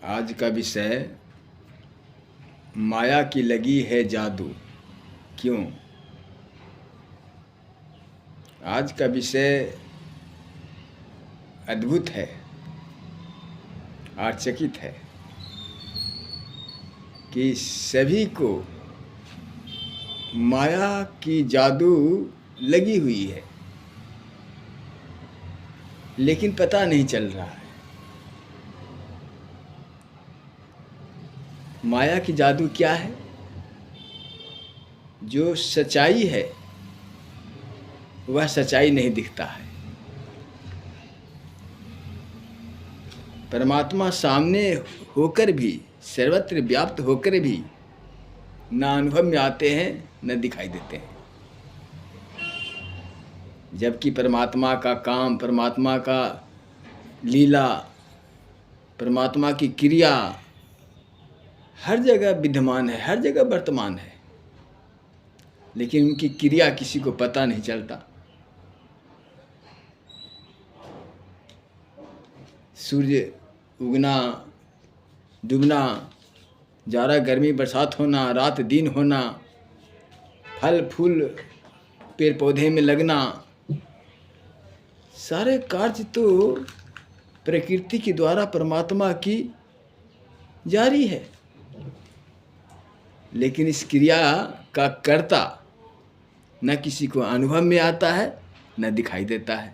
आज का विषय माया की लगी है जादू क्यों। आज का विषय अद्भुत है, आश्चर्यचकित है कि सभी को माया की जादू लगी हुई है, लेकिन पता नहीं चल रहा है। माया की जादू क्या है? जो सच्चाई है वह सच्चाई नहीं दिखता है। परमात्मा सामने होकर भी, सर्वत्र व्याप्त होकर भी न अनुभव में आते हैं न दिखाई देते हैं। जबकि परमात्मा का काम, परमात्मा का लीला, परमात्मा की क्रिया हर जगह विद्यमान है, हर जगह वर्तमान है, लेकिन उनकी क्रिया किसी को पता नहीं चलता। सूर्य उगना, डूबना, जाड़ा गर्मी बरसात होना, रात दिन होना, फल फूल पेड़ पौधे में लगना, सारे कार्य तो प्रकृति के द्वारा परमात्मा की जारी है, लेकिन इस क्रिया का कर्ता न किसी को अनुभव में आता है न दिखाई देता है।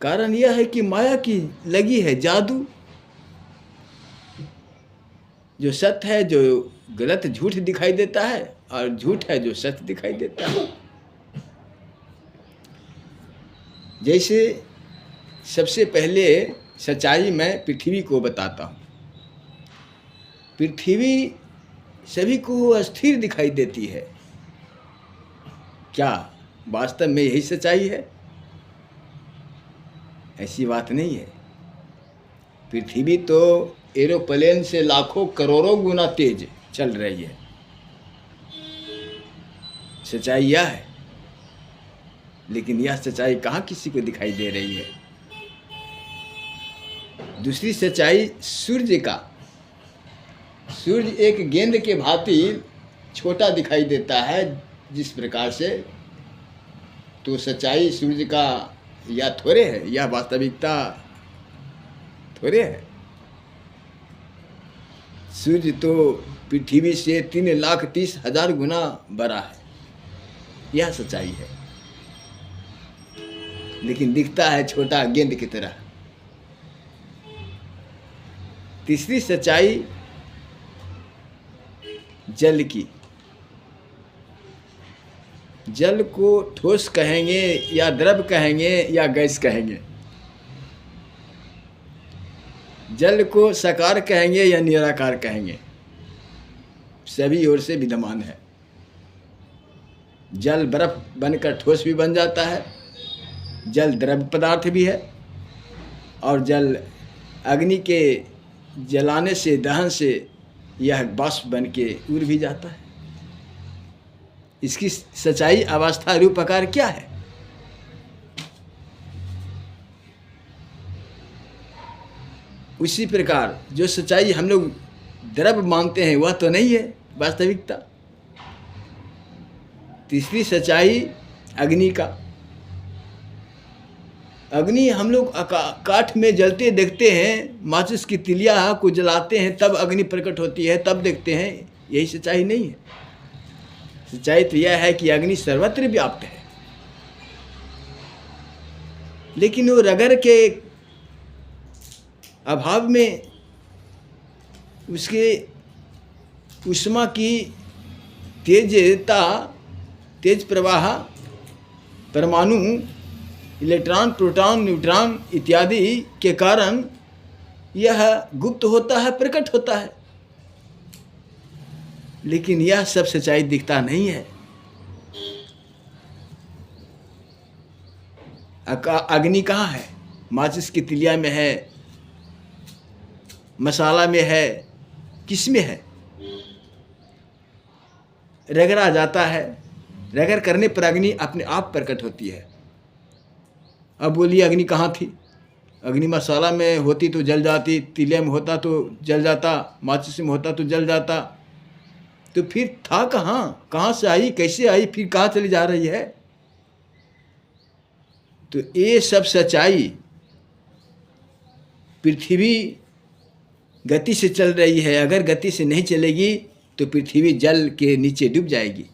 कारण यह है कि माया की लगी है जादू। जो सत्य है जो गलत झूठ दिखाई देता है, और झूठ है जो सत्य दिखाई देता है। जैसे सबसे पहले सच्चाई मैं पृथ्वी को बताता हूँ। पृथ्वी सभी को अस्थिर दिखाई देती है। क्या वास्तव में यही सच्चाई है? ऐसी बात नहीं है। पृथ्वी तो एरोप्लेन से लाखों करोड़ों गुना तेज चल रही है। सच्चाई यह है, लेकिन यह सच्चाई कहाँ किसी को दिखाई दे रही है। दूसरी सच्चाई सूर्य का। सूर्य एक गेंद के भांति छोटा दिखाई देता है जिस प्रकार से, तो सच्चाई सूर्य का या थोड़े है, या वास्तविकता थोड़े है। सूर्य तो पृथ्वी से 3,30,000 गुना बड़ा है, यह सच्चाई है, लेकिन दिखता है छोटा गेंद की तरह। तीसरी सच्चाई जल की। जल को ठोस कहेंगे या द्रव कहेंगे या गैस कहेंगे। जल को साकार कहेंगे या निराकार कहेंगे, सभी ओर से विद्यमान है। जल बर्फ बनकर ठोस भी बन जाता है, जल द्रव पदार्थ भी है, और जल अग्नि के जलाने से, दहन से यह बाष्प बन के उड़ भी जाता है। इसकी सच्चाई, अवस्था, रूप, आकार क्या है? उसी प्रकार जो सच्चाई हम लोग द्रव मानते हैं वह तो नहीं है वास्तविकता। तीसरी सच्चाई अग्नि का। अग्नि हम लोग काठ में जलते देखते हैं, माचिस की तिलिया को जलाते हैं तब अग्नि प्रकट होती है, तब देखते हैं। यही सच्चाई नहीं है। सच्चाई तो यह है कि अग्नि सर्वत्र व्याप्त है, लेकिन वो रगड़ के अभाव में उसके ऊष्मा की तेजता, तेज प्रवाह, परमाणु, इलेक्ट्रॉन, प्रोटॉन, न्यूट्रॉन इत्यादि के कारण यह गुप्त होता है, प्रकट होता है, लेकिन यह सब सच्चाई दिखता नहीं है। अग्नि कहाँ है? माचिस की तिलिया में है, मसाला में है, किस में है? रगड़ा जाता है, रगड़ करने पर अग्नि अपने आप प्रकट होती है। अब बोलिए अग्नि कहाँ थी? अग्नि मसाला में होती तो जल जाती, तीले में होता तो जल जाता, माचिस में होता तो जल जाता। तो फिर था कहाँ, कहाँ से आई, कैसे आई, फिर कहाँ चली जा रही है? तो ये सब सच्चाई पृथ्वी गति से चल रही है। अगर गति से नहीं चलेगी तो पृथ्वी जल के नीचे डूब जाएगी।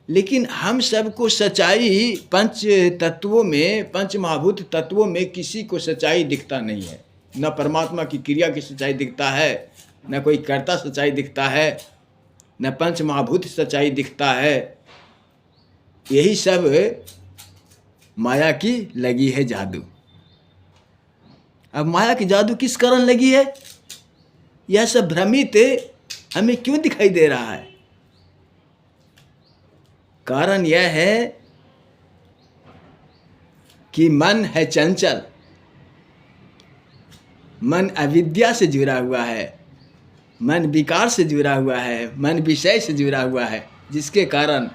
लेकिन हम सबको सच्चाई पंच तत्वों में, पंच महाभूत तत्वों में किसी को सच्चाई दिखता नहीं है। न परमात्मा की क्रिया की सच्चाई दिखता है, न कोई कर्ता सच्चाई दिखता है, न पंच महाभूत सच्चाई दिखता है। यही सब माया की लगी है जादू। अब माया की जादू किस कारण लगी है? यह सब भ्रमित हमें क्यों दिखाई दे रहा है? कारण यह है कि मन है चंचल, मन अविद्या से जुड़ा हुआ है, मन विकार से जुड़ा हुआ है, मन विषय से जुड़ा हुआ है, जिसके कारण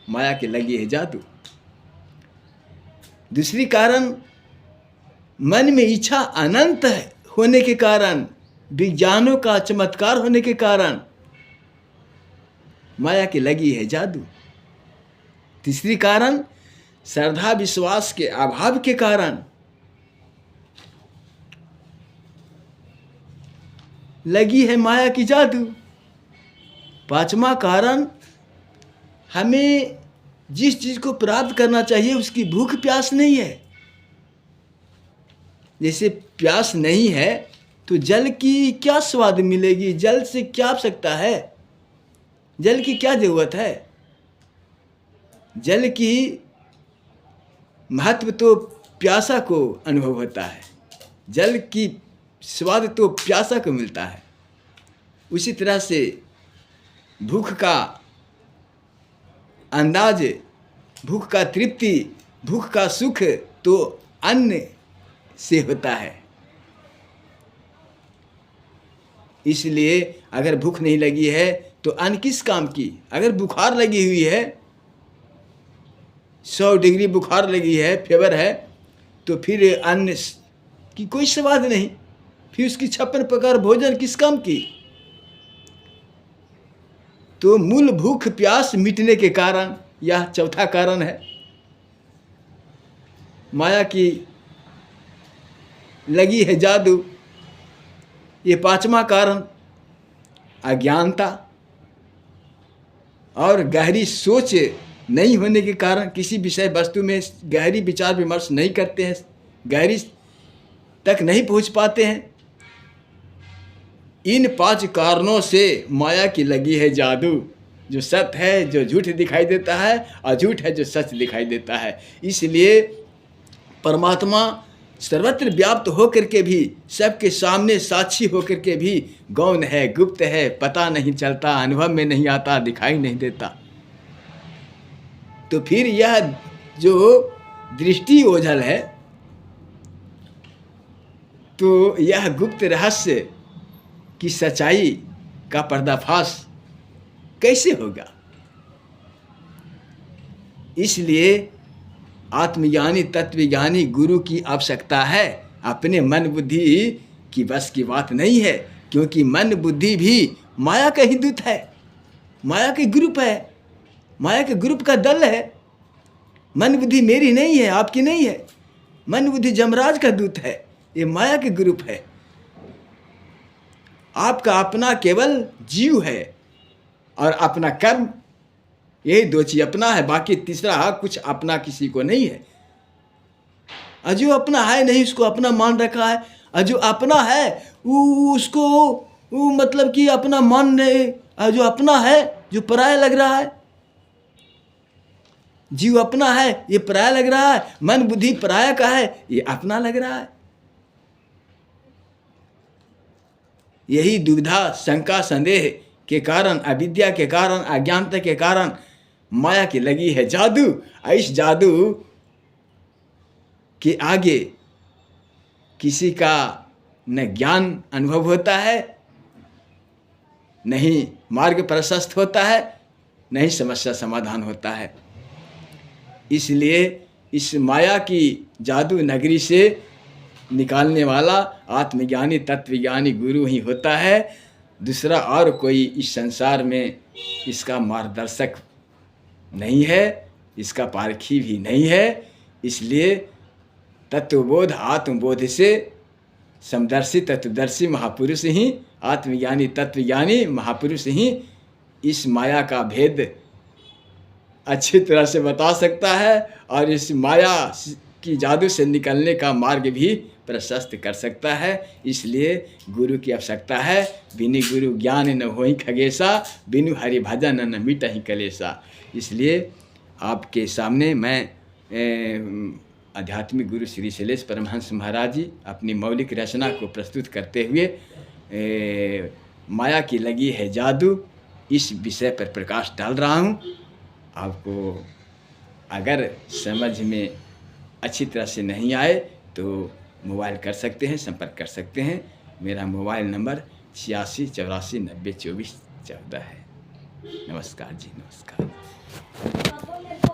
माया की लगी है जादू। दूसरी कारण, मन में इच्छा अनंत होने के कारण, विज्ञानों का चमत्कार होने के कारण माया की लगी है जादू। तीसरी कारण, श्रद्धा विश्वास के अभाव के कारण लगी है माया की जादू। पांचवा कारण, हमें जिस चीज को प्राप्त करना चाहिए उसकी भूख प्यास नहीं है। जैसे प्यास नहीं है तो जल की क्या स्वाद मिलेगी? जल से क्या आवश्यकता है? जल की क्या जरूरत है? जल की महत्व तो प्यासा को अनुभव होता है, जल की स्वाद तो प्यासा को मिलता है। उसी तरह से भूख का अंदाज, भूख का तृप्ति, भूख का सुख तो अन्न से होता है। इसलिए अगर भूख नहीं लगी है तो अन्न किस काम की? अगर बुखार लगी हुई है, 100 डिग्री बुखार लगी है, फीवर है, तो फिर अन्न की कोई स्वाद नहीं, फिर उसकी 56 प्रकार भोजन किस काम की? तो मूल भूख प्यास मिटने के कारण यह चौथा कारण है माया की लगी है जादू। ये पांचवा कारण, अज्ञानता और गहरी सोच नहीं होने के कारण, किसी विषय वस्तु में गहरी विचार विमर्श नहीं करते हैं, गहरी तक नहीं पहुंच पाते हैं। इन 5 कारणों से माया की लगी है जादू। जो सत्य है जो झूठ दिखाई देता है, और झूठ है जो सच दिखाई देता है। इसलिए परमात्मा सर्वत्र व्याप्त होकर के भी, सबके सामने साक्षी होकर के भी गौण है, गुप्त है, पता नहीं चलता, अनुभव में नहीं आता, दिखाई नहीं देता। तो फिर यह जो दृष्टि ओझल है, तो यह गुप्त रहस्य की सच्चाई का पर्दाफाश कैसे होगा? इसलिए आत्मज्ञानी तत्वज्ञानी गुरु की आवश्यकता है। अपने मन बुद्धि की बस की बात नहीं है, क्योंकि मन बुद्धि भी माया का ही दूत है, माया के ग्रुप है, माया के ग्रुप का दल है। मन बुद्धि मेरी नहीं है, आपकी नहीं है। मन बुद्धि जमराज का दूत है, ये माया के ग्रुप है। आपका अपना केवल जीव है और अपना कर्म, यही 2 चीज अपना है, बाकी तीसरा कुछ अपना किसी को नहीं है। और जो अपना है नहीं उसको अपना मान रखा है, और जो अपना है उसको मतलब कि अपना मान नहीं, और जो अपना है जो पराया लग रहा है। जीव अपना है ये पराया लग रहा है, मन बुद्धि पराया का है ये अपना लग रहा है। यही दुविधा शंका संदेह के कारण, अविद्या के कारण, अज्ञानता के कारण माया की लगी है जादू। इस जादू के आगे किसी का न ज्ञान अनुभव होता है, नहीं मार्ग प्रशस्त होता है, नहीं समस्या समाधान होता है। इसलिए इस माया की जादू नगरी से निकालने वाला आत्मज्ञानी तत्वज्ञानी गुरु ही होता है। दूसरा और कोई इस संसार में इसका मार्गदर्शक नहीं है, इसका पारखी भी नहीं है। इसलिए तत्वबोध आत्मबोध से समदर्शी तत्वदर्शी महापुरुष ही, आत्मज्ञानी तत्वज्ञानी महापुरुष ही इस माया का भेद अच्छी तरह से बता सकता है और इस माया की जादू से निकलने का मार्ग भी प्रशस्त कर सकता है। इसलिए गुरु की आवश्यकता है। बिनु गुरु ज्ञान न होई खगेशा, बिनु हरि भजन न मिटहि कलेशा। इसलिए आपके सामने मैं आध्यात्मिक गुरु श्री शैलेश परमहंस महाराज जी अपनी मौलिक रचना को प्रस्तुत करते हुए माया की लगी है जादू, इस विषय पर प्रकाश डाल रहा हूँ। आपको अगर समझ में अच्छी तरह से नहीं आए तो मोबाइल कर सकते हैं, संपर्क कर सकते हैं। मेरा मोबाइल नंबर 8684902414 है। नमस्कार जी, नमस्कार।